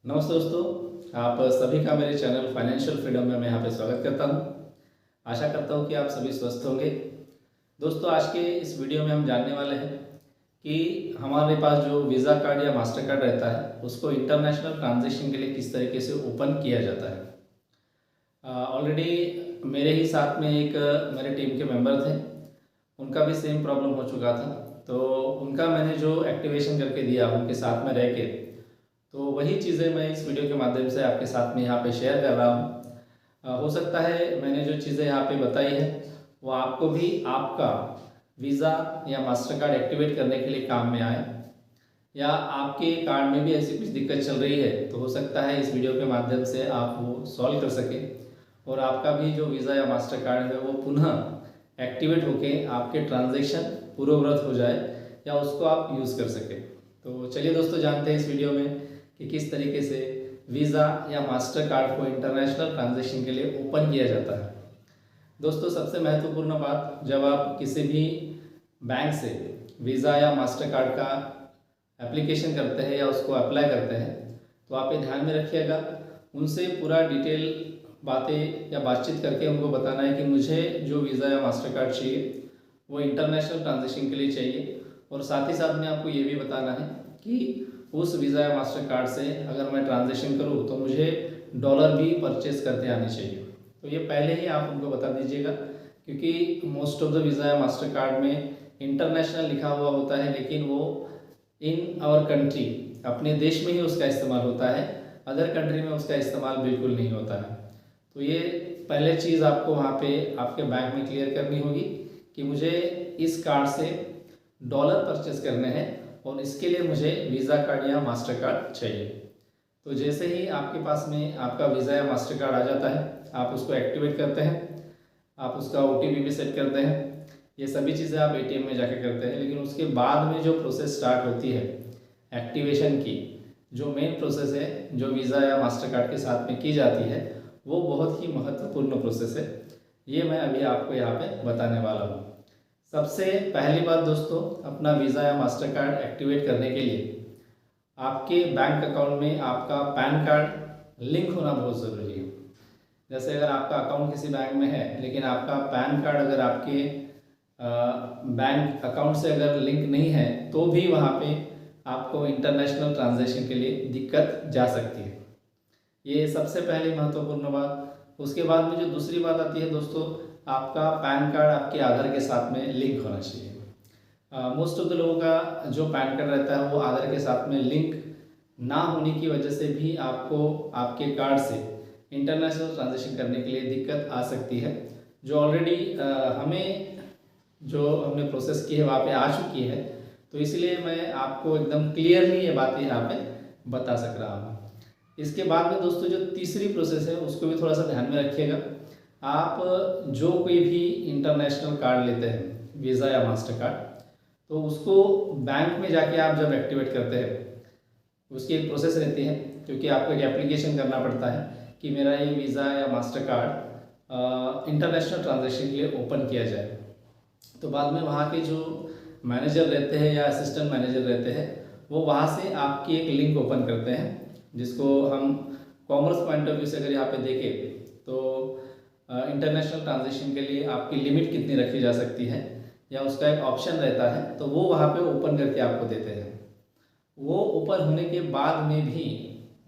नमस्ते दोस्तों, आप सभी का मेरे चैनल फाइनेंशियल फ्रीडम में मैं यहाँ पे स्वागत करता हूँ। आशा करता हूँ कि आप सभी स्वस्थ होंगे। दोस्तों, आज के इस वीडियो में हम जानने वाले हैं कि हमारे पास जो वीज़ा कार्ड या मास्टर कार्ड रहता है उसको इंटरनेशनल ट्रांजैक्शन के लिए किस तरीके से ओपन किया जाता है। ऑलरेडी मेरे ही साथ में एक मेरे टीम के मेंबर थे, उनका भी सेम प्रॉब्लम हो चुका था। तो उनका मैंने जो एक्टिवेशन करके दिया उनके साथ में रह के, तो वही चीज़ें मैं इस वीडियो के माध्यम से आपके साथ में यहाँ पे शेयर कर रहा हूँ। हो सकता है मैंने जो चीज़ें यहाँ पे बताई है वो आपको भी आपका वीज़ा या मास्टर कार्ड एक्टिवेट करने के लिए काम में आए, या आपके कार्ड में भी ऐसी कुछ दिक्कत चल रही है तो हो सकता है इस वीडियो के माध्यम से आप वो सॉल्व कर सकें और आपका भी जो वीज़ा या मास्टर कार्ड है वो पुनः एक्टिवेट होके आपके ट्रांजैक्शन पूर्ववत हो जाए या उसको आप यूज़ कर सकें। तो चलिए दोस्तों, जानते हैं इस वीडियो में कि किस तरीके से वीज़ा या मास्टर कार्ड को इंटरनेशनल ट्रांजैक्शन के लिए ओपन किया जाता है। दोस्तों, सबसे महत्वपूर्ण बात, जब आप किसी भी बैंक से वीज़ा या मास्टर कार्ड का एप्लीकेशन करते हैं या उसको अप्लाई करते हैं तो आप ये ध्यान में रखिएगा, उनसे पूरा डिटेल बातें या बातचीत करके उनको बताना है कि मुझे जो वीज़ा या मास्टर कार्ड चाहिए वो इंटरनेशनल ट्रांजैक्शन के लिए चाहिए। और साथ ही साथ में आपको ये भी बताना है कि उस वीज़ा या मास्टर कार्ड से अगर मैं ट्रांजैक्शन करूँ तो मुझे डॉलर भी परचेज करते आने चाहिए। तो ये पहले ही आप उनको बता दीजिएगा, क्योंकि मोस्ट ऑफ द वीज़ा या मास्टर कार्ड में इंटरनेशनल लिखा हुआ होता है लेकिन वो इन आवर कंट्री, अपने देश में ही उसका इस्तेमाल होता है, अदर कंट्री में उसका इस्तेमाल बिल्कुल नहीं होता है। तो ये पहले चीज़ आपको वहाँ पे आपके बैंक में क्लियर करनी होगी कि मुझे इस कार्ड से डॉलर परचेज करने हैं और इसके लिए मुझे वीज़ा कार्ड या मास्टर कार्ड चाहिए। तो जैसे ही आपके पास में आपका वीज़ा या मास्टर कार्ड आ जाता है, आप उसको एक्टिवेट करते हैं, आप उसका OTP भी सेट करते हैं। ये सभी चीज़ें आप ATM में जाके करते हैं, लेकिन उसके बाद में जो प्रोसेस स्टार्ट होती है एक्टिवेशन की, जो मेन प्रोसेस है जो वीज़ा या मास्टर कार्ड के साथ में की जाती है, वो बहुत ही महत्वपूर्ण प्रोसेस है। ये मैं अभी आपको यहाँ पे बताने वाला हूँ। सबसे पहली बात दोस्तों, अपना वीज़ा या मास्टर कार्ड एक्टिवेट करने के लिए आपके बैंक अकाउंट में आपका पैन कार्ड लिंक होना बहुत ज़रूरी है। जैसे अगर आपका अकाउंट किसी बैंक में है लेकिन आपका पैन कार्ड अगर आपके बैंक अकाउंट से अगर लिंक नहीं है तो भी वहाँ पे आपको इंटरनेशनल ट्रांजैक्शन के लिए दिक्कत जा सकती है। ये सबसे पहली महत्वपूर्ण बात। उसके बाद में जो दूसरी बात आती है दोस्तों, आपका पैन कार्ड आपके आधार के साथ में लिंक होना चाहिए। मोस्ट ऑफ द लोगों का जो पैन कार्ड रहता है वो आधार के साथ में लिंक ना होने की वजह से भी आपको आपके कार्ड से इंटरनेशनल ट्रांजैक्शन करने के लिए दिक्कत आ सकती है, जो ऑलरेडी हमें जो हमने प्रोसेस की है वहाँ पे आ चुकी है। तो इसलिए मैं आपको एकदम क्लियरली ये बातें यहाँ पे बता सक रहा हूँ। इसके बाद में दोस्तों जो तीसरी प्रोसेस है उसको भी थोड़ा सा ध्यान में रखिएगा। आप जो कोई भी इंटरनेशनल कार्ड लेते हैं, वीज़ा या मास्टर कार्ड, तो उसको बैंक में जाके आप जब एक्टिवेट करते हैं उसकी एक प्रोसेस रहती है, क्योंकि आपको एक एप्लीकेशन करना पड़ता है कि मेरा ये वीज़ा या मास्टर कार्ड इंटरनेशनल ट्रांजैक्शन के लिए ओपन किया जाए। तो बाद में वहाँ के जो मैनेजर रहते हैं या असिस्टेंट मैनेजर रहते हैं वो वहाँ से आपकी एक लिंक ओपन करते हैं, जिसको हम कॉमर्स पॉइंट ऑफ व्यू से अगर यहाँ पे देखें तो इंटरनेशनल ट्रांजैक्शन के लिए आपकी लिमिट कितनी रखी जा सकती है या उसका एक ऑप्शन रहता है, तो वो वहाँ पे ओपन करके आपको देते हैं। वो ओपन होने के बाद में भी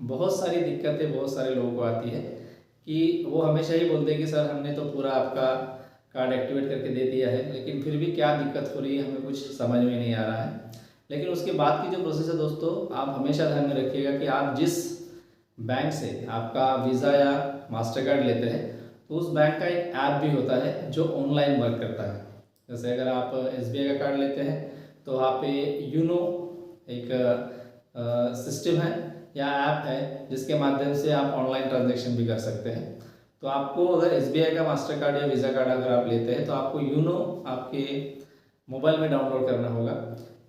बहुत सारी दिक्कतें बहुत सारे लोगों को आती है कि वो हमेशा ही बोलते हैं कि सर हमने तो पूरा आपका कार्ड एक्टिवेट करके दे दिया है, लेकिन फिर भी क्या दिक्कत हो रही है हमें कुछ समझ में नहीं आ रहा है। लेकिन उसके बाद की जो प्रोसेस है दोस्तों, आप हमेशा ध्यान में रखिएगा कि आप जिस बैंक से आपका वीज़ा या मास्टर कार्ड लेते हैं तो उस बैंक का एक ऐप भी होता है जो ऑनलाइन वर्क करता है। जैसे अगर आप SBI का कार्ड लेते हैं तो वहाँ पे यूनो एक सिस्टम है या ऐप है जिसके माध्यम से आप ऑनलाइन ट्रांजैक्शन भी कर सकते हैं। तो आपको अगर SBI का मास्टर कार्ड या वीज़ा कार्ड अगर आप लेते हैं तो आपको यूनो आपके मोबाइल में डाउनलोड करना होगा।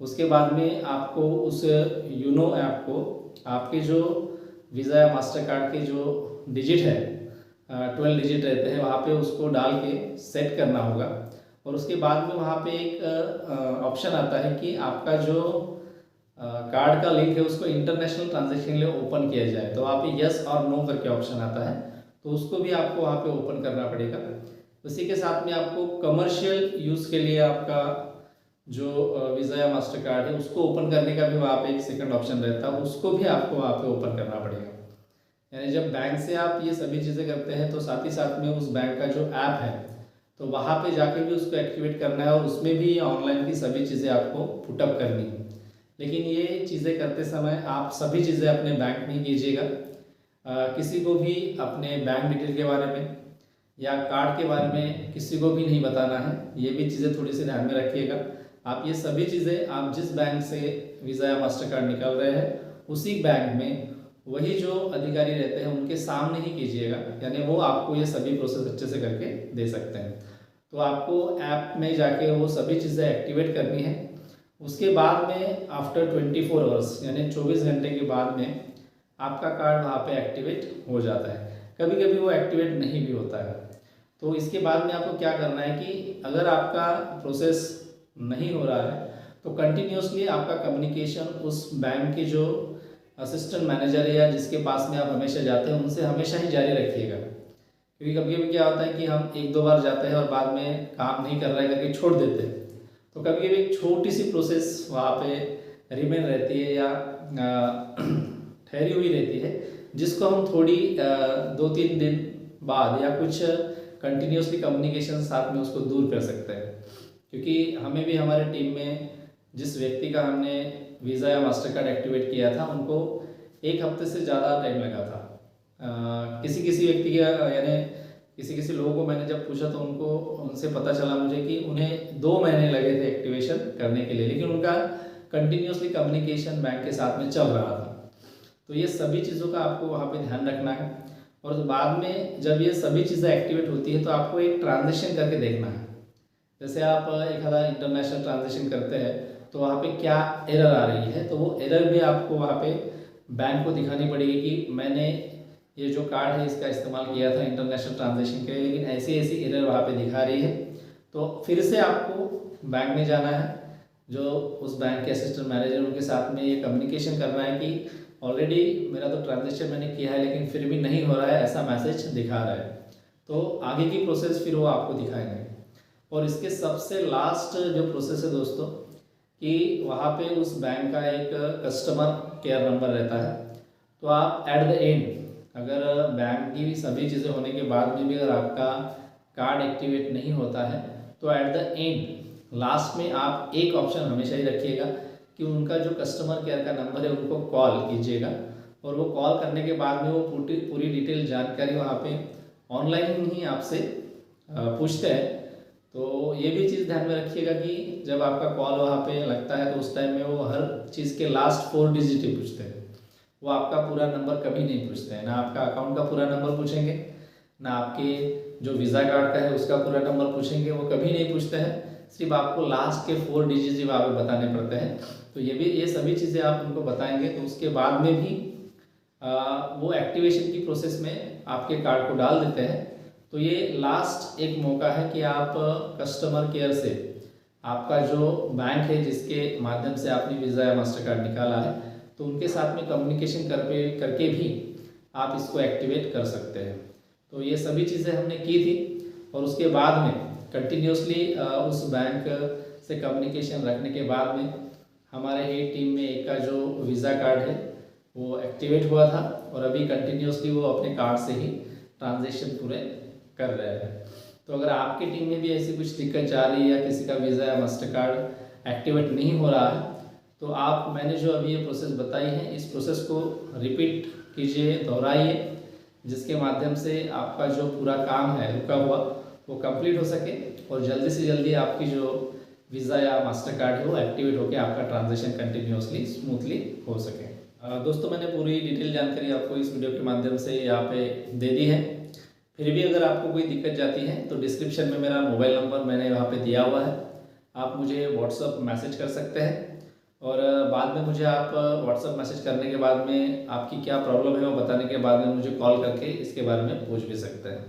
उसके बाद में आपको उस यूनो ऐप को आपके जो वीज़ा या मास्टर कार्ड के जो डिजिट है 12 डिजिट रहते हैं वहाँ पे उसको डाल के सेट करना होगा। और उसके बाद में वहाँ पे एक ऑप्शन आता है कि आपका जो कार्ड का लिंक है उसको इंटरनेशनल ट्रांजेक्शन के लिए ओपन किया जाए, तो आप यस और नो करके ऑप्शन आता है, तो उसको भी आपको वहाँ पे ओपन करना पड़ेगा। उसी के साथ में आपको कमर्शियल यूज़ के लिए आपका जो वीज़ा या मास्टर कार्ड है उसको ओपन करने का भी वहाँ पे एक सेकंड ऑप्शन रहता है, उसको भी आपको वहाँ पे ओपन करना पड़ेगा। यानी जब बैंक से आप ये सभी चीज़ें करते हैं तो साथ ही साथ में उस बैंक का जो ऐप है तो वहाँ पे जाके भी उसको एक्टिवेट करना है, और उसमें भी ऑनलाइन की सभी चीज़ें आपको पुटअप करनी है। लेकिन ये चीज़ें करते समय आप सभी चीज़ें अपने बैंक में कीजिएगा, किसी को भी अपने बैंक डिटेल के बारे में या कार्ड के बारे में किसी को भी नहीं बताना है। ये भी चीज़ें थोड़ी सी ध्यान में रखिएगा। आप ये सभी चीज़ें आप जिस बैंक से वीज़ा या मास्टर कार्ड निकाल रहे हैं उसी बैंक में वही जो अधिकारी रहते हैं उनके सामने ही कीजिएगा, यानी वो आपको ये सभी प्रोसेस अच्छे से करके दे सकते हैं। तो आपको ऐप में जाके वो सभी चीज़ें एक्टिवेट करनी है। उसके बाद में आफ्टर 24 आवर्स यानी 24 घंटे के बाद में आपका कार्ड वहाँ पे एक्टिवेट हो जाता है। कभी कभी वो एक्टिवेट नहीं भी होता है। तो इसके बाद में आपको क्या करना है कि अगर आपका प्रोसेस नहीं हो रहा है तो कंटिन्यूसली आपका कम्युनिकेशन उस बैंक के जो असिस्टेंट मैनेजर है या जिसके पास में आप हमेशा जाते हैं उनसे हमेशा ही जारी रखिएगा। क्योंकि कभी कभी क्या होता है कि हम एक दो बार जाते हैं और बाद में काम नहीं कर रहा है करके छोड़ देते हैं, तो कभी कभी एक छोटी सी प्रोसेस वहाँ पे रिमेन रहती है या ठहरी हुई रहती है, जिसको हम थोड़ी 2-3 दिन बाद या कुछ कंटिन्यूसली कम्युनिकेशन साथ में उसको दूर कर सकते हैं। क्योंकि हमें भी हमारे टीम में जिस व्यक्ति का हमने वीज़ा या मास्टर कार्ड एक्टिवेट किया था उनको 1 हफ्ते से ज़्यादा टाइम लगा था। किसी किसी व्यक्ति का यानी किसी लोगों को मैंने जब पूछा तो उनसे पता चला मुझे कि उन्हें 2 महीने लगे थे एक्टिवेशन करने के लिए, लेकिन उनका कंटिन्यूसली कम्युनिकेशन बैंक के साथ में चल रहा था। तो ये सभी चीज़ों का आपको वहाँ पे ध्यान रखना है, और बाद में जब ये सभी चीज़ें एक्टिवेट होती है तो आपको एक ट्रांजेक्शन करके देखना है। जैसे आप एक आधा इंटरनेशनल ट्रांजेक्शन करते हैं तो वहाँ पे क्या एरर आ रही है, तो वो एरर भी आपको वहाँ पे बैंक को दिखानी पड़ेगी कि मैंने ये जो कार्ड है इसका इस्तेमाल किया था इंटरनेशनल ट्रांजेक्शन के लिए, लेकिन ऐसी ऐसी एरर वहाँ पे दिखा रही है। तो फिर से आपको बैंक में जाना है, जो उस बैंक के असिस्टेंट मैनेजर उनके साथ में ये कम्युनिकेशन करना है कि ऑलरेडी मेरा तो ट्रांजेक्शन मैंने किया है लेकिन फिर भी नहीं हो रहा है, ऐसा मैसेज दिखा रहा है। तो आगे की प्रोसेस फिर वो आपको दिखाएंगे। और इसके सबसे लास्ट जो प्रोसेस है दोस्तों कि वहाँ पे उस बैंक का एक कस्टमर केयर नंबर रहता है। तो आप एट द एंड अगर बैंक की सभी चीज़ें होने के बाद में भी अगर आपका कार्ड एक्टिवेट नहीं होता है तो एट द एंड लास्ट में आप एक ऑप्शन हमेशा ही रखिएगा कि उनका जो कस्टमर केयर का नंबर है उनको कॉल कीजिएगा, और वो कॉल करने के बाद में वो पूरी डिटेल जानकारी वहाँ पे ऑनलाइन ही आपसे पूछते हैं। तो ये भी चीज़ ध्यान में रखिएगा कि जब आपका कॉल वहाँ पे लगता है तो उस टाइम में वो हर चीज़ के लास्ट 4 डिजिट ही पूछते हैं। वो आपका पूरा नंबर कभी नहीं पूछते हैं, ना आपका अकाउंट का पूरा नंबर पूछेंगे, ना आपके जो वीज़ा कार्ड का है उसका पूरा नंबर पूछेंगे, वो कभी नहीं पूछते हैं। सिर्फ आपको लास्ट के 4 डिजिट ही वहाँ पे बताने पड़ते हैं। तो ये सभी चीज़ें आप उनको बताएंगे तो उसके बाद में भी वो एक्टिवेशन की प्रोसेस में आपके कार्ड को डाल देते हैं। तो ये लास्ट एक मौका है कि आप कस्टमर केयर से आपका जो बैंक है जिसके माध्यम से आपने वीज़ा या मास्टर कार्ड निकाला है तो उनके साथ में कम्युनिकेशन करके भी आप इसको एक्टिवेट कर सकते हैं। तो ये सभी चीज़ें हमने की थी, और उसके बाद में कंटिन्यूसली उस बैंक से कम्युनिकेशन रखने के बाद में हमारे एक टीम में एक का जो वीज़ा कार्ड है वो एक्टिवेट हुआ था, और अभी कंटिन्यूसली वो अपने कार्ड से ही ट्रांजेक्शन पूरे कर रहे हैं। तो अगर आपकी टीम में भी ऐसी कुछ दिक्कत जा रही है या किसी का वीज़ा या मास्टर कार्ड एक्टिवेट नहीं हो रहा है तो आप मैंने जो अभी ये प्रोसेस बताई है इस प्रोसेस को रिपीट कीजिए, दोहराइए, जिसके माध्यम से आपका जो पूरा काम है रुका हुआ वो कंप्लीट हो सके और जल्दी से जल्दी आपकी जो वीज़ा या मास्टर कार्ड है वो एक्टिवेट होकर आपका ट्रांजेक्शन कंटिन्यूसली स्मूथली हो सके। दोस्तों मैंने पूरी डिटेल जानकारी आपको इस वीडियो के माध्यम से यहाँ पे दे दी है। फिर भी अगर आपको कोई दिक्कत जाती है तो डिस्क्रिप्शन में मेरा मोबाइल नंबर मैंने वहाँ पे दिया हुआ है, आप मुझे व्हाट्सअप मैसेज कर सकते हैं, और बाद में मुझे आप व्हाट्सअप मैसेज करने के बाद में आपकी क्या प्रॉब्लम है वो बताने के बाद में मुझे कॉल करके इसके बारे में पूछ भी सकते हैं।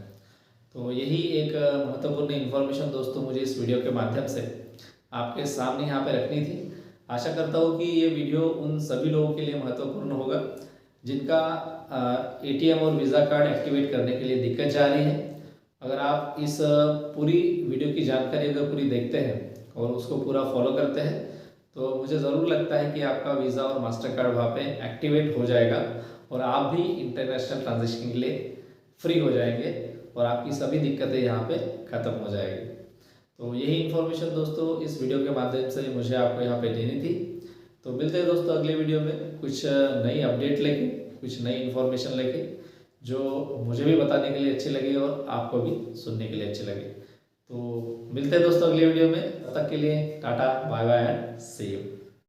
तो यही एक महत्वपूर्ण इन्फॉर्मेशन दोस्तों मुझे इस वीडियो के माध्यम से आपके सामने यहाँ पे रखनी थी। आशा करता हूँ कि ये वीडियो उन सभी लोगों के लिए महत्वपूर्ण होगा जिनका एटीएम और वीज़ा कार्ड एक्टिवेट करने के लिए दिक्कत जा रही है। अगर आप इस पूरी वीडियो की जानकारी अगर पूरी देखते हैं और उसको पूरा फॉलो करते हैं तो मुझे ज़रूर लगता है कि आपका वीज़ा और मास्टर कार्ड वहाँ पे एक्टिवेट हो जाएगा और आप भी इंटरनेशनल ट्रांजेक्शन के लिए फ्री हो जाएंगे और आपकी सभी दिक्कतें यहाँ पे ख़त्म हो जाएगी। तो यही इन्फॉर्मेशन दोस्तों इस वीडियो के माध्यम से मुझे आपको यहाँ पे देनी थी। तो मिलते हैं दोस्तों अगले वीडियो में कुछ नई अपडेट लेके, कुछ नई इन्फॉर्मेशन लेके जो मुझे भी बताने के लिए अच्छी लगी और आपको भी सुनने के लिए अच्छी लगी। तो मिलते हैं दोस्तों अगले वीडियो में, तब तक के लिए tata bye bye and see you.